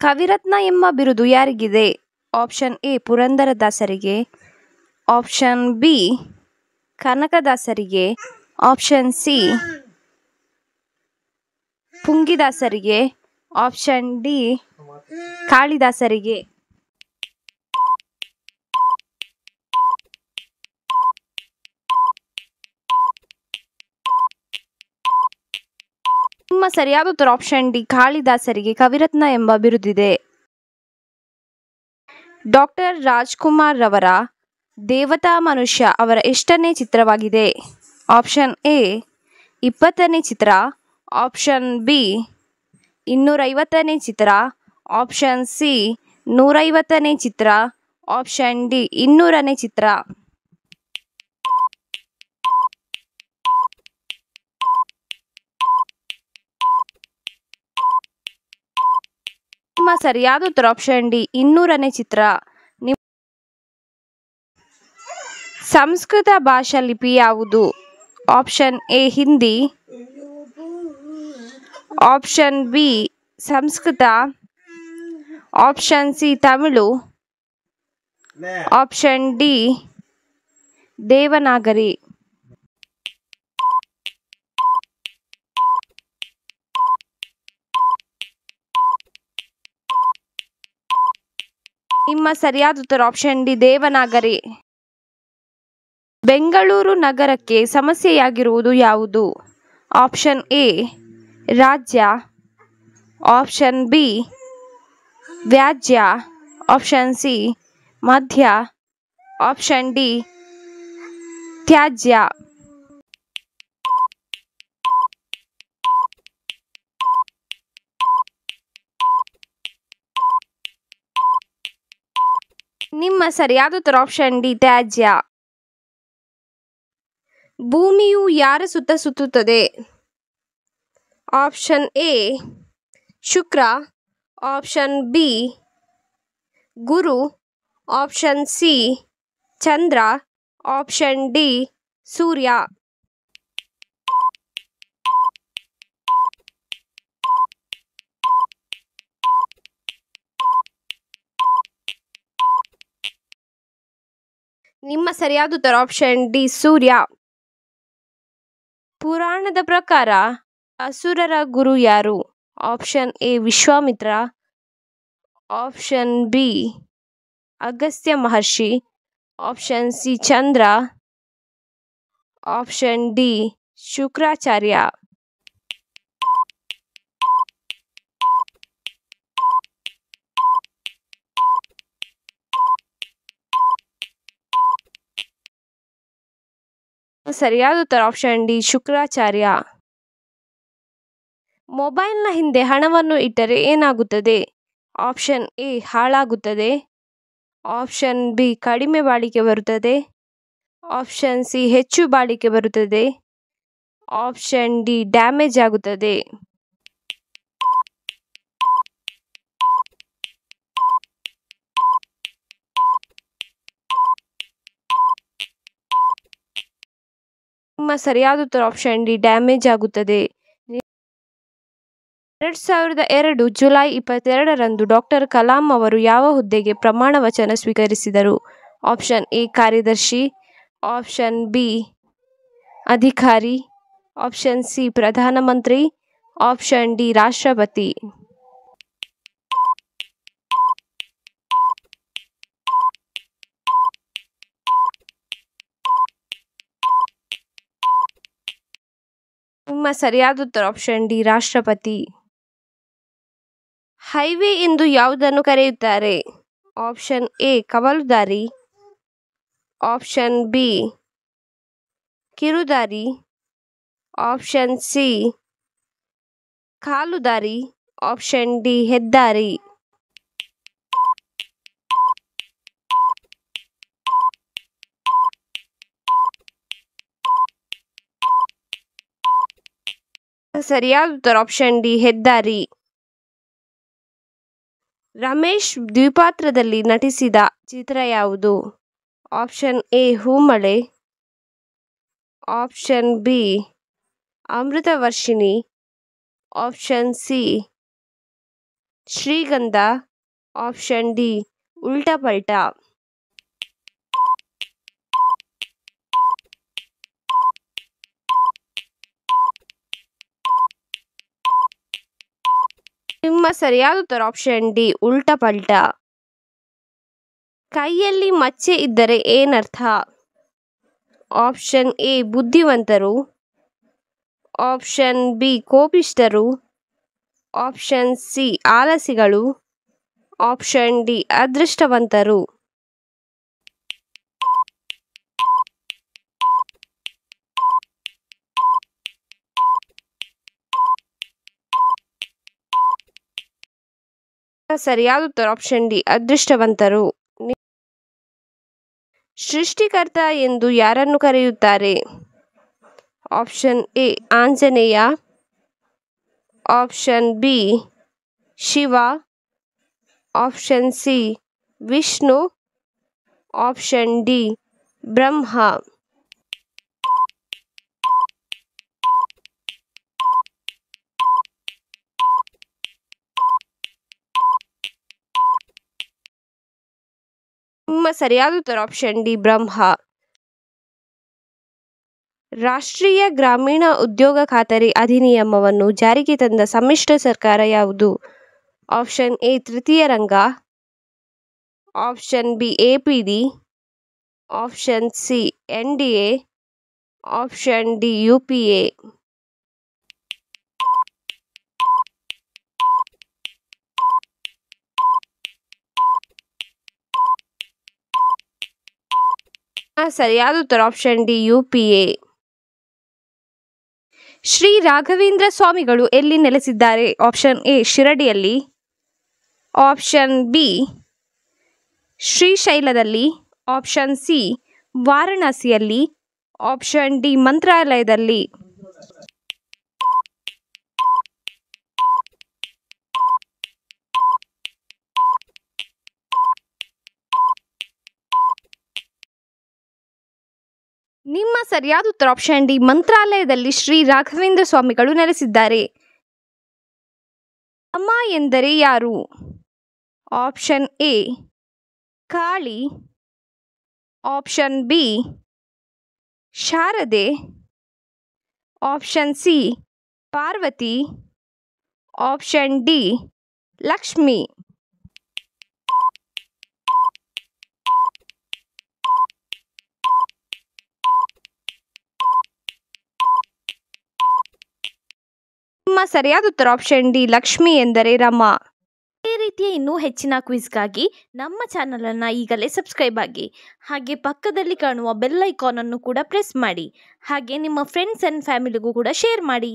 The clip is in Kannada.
ಕವಿರತ್ನ ಎಂಬ ಬಿರುದು ಯಾರಿಗಿದೆ? ಆಪ್ಷನ್ ಎ ಪುರಂದರದಾಸರಿಗೆ, ಆಪ್ಷನ್ ಬಿ ಕನಕದಾಸರಿಗೆ, ಆಪ್ಷನ್ ಸಿ ಪುಂಗಿದಾಸರಿಗೆ, ಆಪ್ಷನ್ ಡಿ ಕಾಳಿದಾಸರಿಗೆ. ನಿಮ್ಮ ಸರಿಯಾದ ಉತ್ತರ ಆಪ್ಷನ್ ಡಿ ಕಾಳಿದಾಸರಿಗೆ ಕವಿರತ್ನ ಎಂಬ ಬಿರುದಿದೆ. ಡಾಕ್ಟರ್ ರಾಜ್ಕುಮಾರ್ ರವರ ದೇವತಾ ಮನುಷ್ಯ ಅವರ ಎಷ್ಟನೇ ಚಿತ್ರವಾಗಿದೆ? ಆಪ್ಷನ್ ಎ 20ನೇ ಚಿತ್ರ, ಆಪ್ಷನ್ ಬಿ 250ನೇ ಚಿತ್ರ, ಆಪ್ಷನ್ ಸಿ 150ನೇ ಚಿತ್ರ, ಆಪ್ಷನ್ ಡಿ 200ನೇ ಚಿತ್ರ. ನಿಮ್ಮ ಸರಿಯಾದ ಉತ್ತರ ಆಪ್ಷನ್ ಡಿ 200ನೇ ಚಿತ್ರ. ಸಂಸ್ಕೃತ ಭಾಷಾ ಲಿಪಿ ಯಾವುದು? Option A Hindi, option B Sanskrit, option C Tamil, option D Devanagari. ನಿಮ್ಮ ಸರಿಯಾದ ಉತ್ತರ ಆಪ್ಷನ್ ಡಿ ದೇವನಾಗರಿ. ಬೆಂಗಳೂರು ನಗರಕ್ಕೆ ಸಮಸ್ಯೆಯಾಗಿರುವುದು ಯಾವುದು? ಆಪ್ಷನ್ ಎ ರಾಜ್ಯ, ಆಪ್ಷನ್ ಬಿ ವ್ಯಾಜ್ಯ, ಆಪ್ಷನ್ ಸಿ ಮಧ್ಯ, ಆಪ್ಷನ್ ಡಿ ತ್ಯಾಜ್ಯ. ನಿಮ್ಮ ಸರಿಯಾದ ಉತ್ತರ ಆಪ್ಷನ್ ಡಿ ತ್ಯಾಜ್ಯ. ಭೂಮಿಯು ಯಾರ ಸುತ್ತ ಸುತ್ತುತ್ತದೆ? ಆಪ್ಷನ್ ಎ ಶುಕ್ರ, ಆಪ್ಷನ್ ಬಿ ಗುರು, ಆಪ್ಷನ್ ಸಿ ಚಂದ್ರ, ಆಪ್ಷನ್ ಡಿ ಸೂರ್ಯ. ನಿಮ್ಮ ಸರಿಯಾದ ಉತ್ತರ ಆಪ್ಷನ್ ಡಿ ಸೂರ್ಯ. ಪುರಾಣದ ಪ್ರಕಾರ ಅಸುರರ ಗುರು ಯಾರು? Option A Vishwamitra, option B Agastya Maharshi, option C ಚಂದ್ರ, ಆಪ್ಷನ್ ಡಿ ಶುಕ್ರಾಚಾರ್ಯ. ಸರಿಯಾದ ಉತ್ತರ ಆಪ್ಷನ್ ಡಿ ಶುಕ್ರಾಚಾರ್ಯ. ಮೊಬೈಲ್ನ ಹಿಂದೆ ಹಣವನ್ನು ಇಟ್ಟರೆ ಏನಾಗುತ್ತದೆ? ಆಪ್ಷನ್ ಎ ಹಾಳಾಗುತ್ತದೆ, ಆಪ್ಷನ್ ಬಿ ಕಡಿಮೆ ಬಾಳಿಕೆ ಬರುತ್ತದೆ, ಆಪ್ಷನ್ ಸಿ ಹೆಚ್ಚು ಬಾಳಿಕೆ ಬರುತ್ತದೆ, ಆಪ್ಷನ್ ಡಿ ಡ್ಯಾಮೇಜ್ ಆಗುತ್ತದೆ. ನಿಮ್ಮ ಸರಿಯಾದ ಉತ್ತರ ಆಪ್ಷನ್ ಡಿ ಡ್ಯಾಮೇಜ್ ಆಗುತ್ತದೆ. 2002 ಜುಲೈ 22ರಂದು ಡಾಕ್ಟರ್ ಕಲಾಂ ಅವರು ಯಾವ ಹುದ್ದೆಗೆ ಪ್ರಮಾಣ ವಚನ ಸ್ವೀಕರಿಸಿದರು? ಆಪ್ಷನ್ ಎ ಕಾರ್ಯದರ್ಶಿ, ಆಪ್ಷನ್ ಬಿ ಅಧಿಕಾರಿ, ಆಪ್ಷನ್ ಸಿ ಪ್ರಧಾನಮಂತ್ರಿ, ಆಪ್ಷನ್ ಡಿ ರಾಷ್ಟ್ರಪತಿ. ನಿಮ್ಮ ಸರಿಯಾದ ಉತ್ತರ ಆಪ್ಷನ್ ಡಿ ರಾಷ್ಟ್ರಪತಿ. ಹೈವೇ ಎಂದು ಯಾವುದನ್ನು ಕರೆಯುತ್ತಾರೆ? ಆಪ್ಷನ್ ಎ ಕವಲುದಾರಿ, ಆಪ್ಷನ್ ಬಿ ಕಿರುದಾರಿ, ಆಪ್ಷನ್ ಸಿ ಕಾಲುದಾರಿ, ಆಪ್ಷನ್ ಡಿ ಹೆದ್ದಾರಿ. ಸರಿಯಾದ ಉತ್ತರ ಆಪ್ಷನ್ ಡಿ ಹೆದ್ದಾರಿ. ರಮೇಶ್ ದ್ವಿಪಾತ್ರದಲ್ಲಿ ನಟಿಸಿದ ಚಿತ್ರ ಯಾವುದು? Option A Hoomale, option B Amruthavarshini, option C Srigandha. Option D Ulta Palta. ನಿಮ್ಮ ಸರಿಯಾದ ಉತ್ತರ ಆಪ್ಷನ್ ಡಿ ಉಲ್ಟಾ ಪಲ್ಟಾ. ಕೈಯಲ್ಲಿ ಮಚ್ಚೆ ಇದ್ದರೆ ಏನರ್ಥ? ಆಪ್ಷನ್ ಎ ಬುದ್ಧಿವಂತರು. ಆಪ್ಷನ್ ಬಿ ಕೋಪಿಷ್ಠರು. ಆಪ್ಷನ್ ಸಿ ಆಲಸಿಗಳು. ಆಪ್ಷನ್ ಡಿ ಅದೃಷ್ಟವಂತರು. ಸರಿಯಾದ ಉತ್ತರ ಆಪ್ಷನ್ ಡಿ ಅದೃಷ್ಟವಂತರು. ಸೃಷ್ಟಿಕರ್ತ ಎಂದು ಯಾರನ್ನು ಕರೆಯುತ್ತಾರೆ? Option A Anjaneya. Option B Shiva. Option C Vishnu. Option D Brahma. ನಿಮ್ಮ ಸರಿಯಾದ ಉತ್ತರ ಆಪ್ಷನ್ ಡಿ ಬ್ರಹ್ಮ. ರಾಷ್ಟ್ರೀಯ ಗ್ರಾಮೀಣ ಉದ್ಯೋಗ ಖಾತರಿ ಅಧಿನಿಯಮವನ್ನು ಜಾರಿಗೆ ತಂದ ಸಮ್ಮಿಶ್ರ ಸರ್ಕಾರ ಯಾವುದು? ಆಪ್ಷನ್ ಎ ತೃತೀಯ ರಂಗ. Option B APD. Option C NDA. Option D UPA. ಸರಿಯಾದ ಉತ್ತರ option D UPA. Shri Raghavendra ಸ್ವಾಮಿಗಳು ಎಲ್ಲಿ ನೆಲೆಸಿದ್ದಾರೆ? ಆಪ್ಷನ್ ಎ ಶಿರಡಿಯಲ್ಲಿ. ಆಪ್ಷನ್ ಬಿ ಶ್ರೀಶೈಲದಲ್ಲಿ. ಆಪ್ಷನ್ ಸಿ ವಾರಣಾಸಿಯಲ್ಲಿ. ಆಪ್ಷನ್ ಡಿ ಮಂತ್ರಾಲಯದಲ್ಲಿ. ನಿಮ್ಮ ಸರಿಯಾದ ಉತ್ತರ ಆಪ್ಷನ್ ಡಿ ಮಂತ್ರಾಲಯದಲ್ಲಿ ಶ್ರೀ ರಾಘವೇಂದ್ರ ಸ್ವಾಮಿಗಳು ನೆಲೆಸಿದ್ದಾರೆ. ಅಮ್ಮ ಎಂದರೆ ಯಾರು? Option A Kali. Option B Sharade. Option C Parvati. Option D Lakshmi. ನಿಮ್ಮ ಸರಿಯಾದ ಉತ್ತರ ಆಪ್ಷನ್ ಡಿ ಲಕ್ಷ್ಮಿ ಎಂದರೆ ರಮಾ. ಈ ರೀತಿಯ ಇನ್ನೂ ಹೆಚ್ಚಿನ ಕ್ವಿಜ್ಗಾಗಿ ನಮ್ಮ ಚಾನಲನ್ನು ಈಗಲೇ ಸಬ್ಸ್ಕ್ರೈಬ್ ಆಗಿ, ಹಾಗೆ ಪಕ್ಕದಲ್ಲಿ ಕಾಣುವ ಬೆಲ್ ಐಕಾನ್ ಅನ್ನು ಕೂಡ ಪ್ರೆಸ್ ಮಾಡಿ, ಹಾಗೆ ನಿಮ್ಮ ಫ್ರೆಂಡ್ಸ್ ಆ್ಯಂಡ್ ಫ್ಯಾಮಿಲಿಗೂ ಕೂಡ ಶೇರ್ ಮಾಡಿ.